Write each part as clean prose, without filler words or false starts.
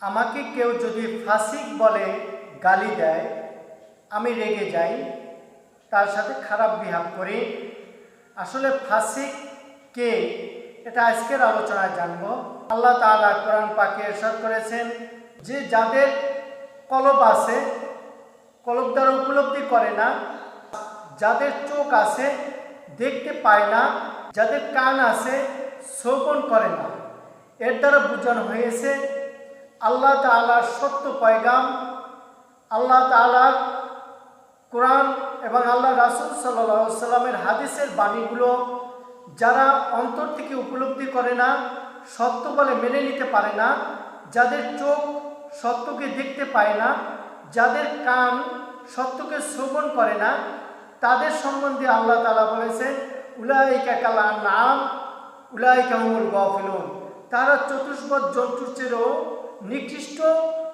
আমাকে কেউ যদি ফাসিক বলে গালি দেয়, আমি রেগে যাই, তার সাথে খারাপ বিহেভ করি। আসলে ফাসিক কে, এটা আজকের আলোচনায় জানব। আল্লাহ তাআলা কোরআন পাকে ইরশাদ করেছেন যে যাদের কলব আছে, কলব দ্বারা উপলব্ধি করে না, যাদের চোখ আছে দেখতে পায় না, যাদের কান আছে শ্রবণ করে না, এর দ্বারা বোঝানো হয়েছে আল্লাহ তাআলার সত্য পয়গাম, আল্লাহ তাআলার কোরআন এবং আল্লাহ রাসূল সাল্লাল্লাহু আলাইহি সাল্লামের হাদিসের বাণীগুলো যারা অন্তর থেকে উপলব্ধি করে না, সত্য বলে মেনে নিতে পারে না, যাদের চোখ সত্যকে দেখতে পায় না, যাদের কান সত্যকে শ্রবণ করে না, তাদের সম্বন্ধে আল্লাহ তাআলা বলেছেন উলাইকা কাল আনআম উলাইকা হুমুল গাফিলুন। তারা চতুষ্পদ জন্তুর চেয়েও নিকৃষ্ট,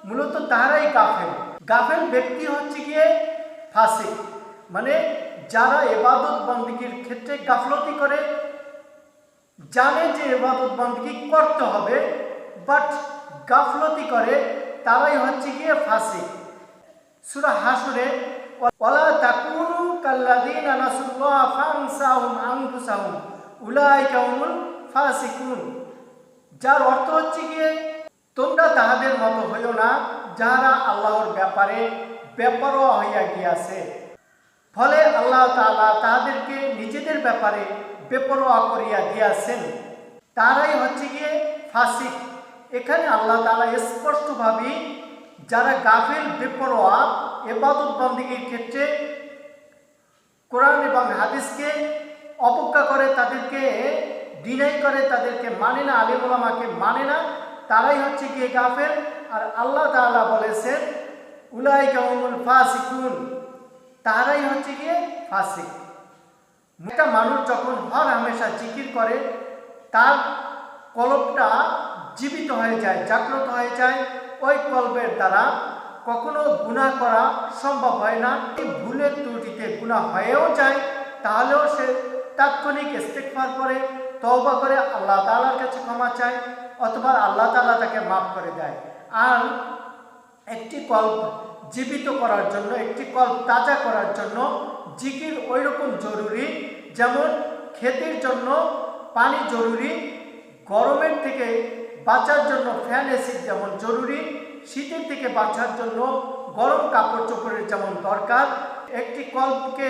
মূলত তারাই গাফেল। গাফেল ব্যক্তি হচ্ছে গিয়ে ফাসিক, মানে যারা ইবাদত বন্দেগীর ক্ষেত্রে গাফলতি করে, জানে যে ইবাদত বন্দেগী করতে হবে বাট গাফলতি করে, তারাই হচ্ছে গিয়ে ফাসিক। সূরা হাশরে ওয়ালা তাকুনু কাল্লাযীনা নাসুল্লাহ ফানসাহুম আনফুসাহুম উলাইকা হুমুল ফাসিকুন, যার অর্থ হচ্ছে গিয়ে তোমরা তাহাদের মতো হইও না যাহারা আল্লাহর ব্যাপারে বেপরোয়া হইয়া গিয়াছে। ফলে আল্লাহ তাআলা তাহাদেরকে নিজেদের ব্যাপারে বেপরোয়া করিয়া দিয়াছেন, তারাই হচ্ছে গিয়ে ফাসিক। এখানে আল্লাহ তাআলা স্পষ্টভাবে যারা গাফিল, বেপরোয়া, ইবাদত বন্দেগীর ক্ষেত্রে কোরআন এবং হাদিসকে অবজ্ঞা করে, তাদেরকে ডিনাই করে, তাদেরকে মানে না, আলেম ওলামাকে মানে না, তারাই হচ্ছে গিয়ে গাফেল। আর আল্লাহ তাআলা বলেছেন উলাইকা হুমুল ফাসিকুন, তারাই হচ্ছে গিয়ে ফাসিক। একটা মানুষ যখন হর হামেশা জিকির করে, তার কলবটা জীবিত হয়ে যায়, জাগ্রত হয়ে যায়। ওই কলবের দ্বারা কখনো গুনাহ করা সম্ভব হয় না। ভুলের ত্রুটিতে গুনাহ হয়েও যায়, তাহলেও সে তাৎক্ষণিক ইস্তিগফার করে, তওবা করে আল্লাহ তাআলার কাছে ক্ষমা চায়, অথবা আল্লাহ তাআলা তাকে মাফ করে দেয়। আর একটি কলব জীবিত করার জন্য, একটি কলব তাজা করার জন্য জিকির ওই রকম জরুরি, যেমন খেতের জন্য পানি জরুরি, গরমের থেকে বাঁচার জন্য ফ্যান এসি যেমন জরুরি, শীতের থেকে বাঁচার জন্য গরম কাপড় চোপড়ের যেমন দরকার। একটি কলবকে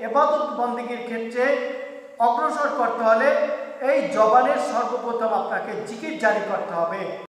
ইবাদত বন্দেগীর ক্ষেত্রে অগ্রসর করতে হলে এই জবানের সর্বপ্রথম আপনাকে জিকির জারি করতে হবে।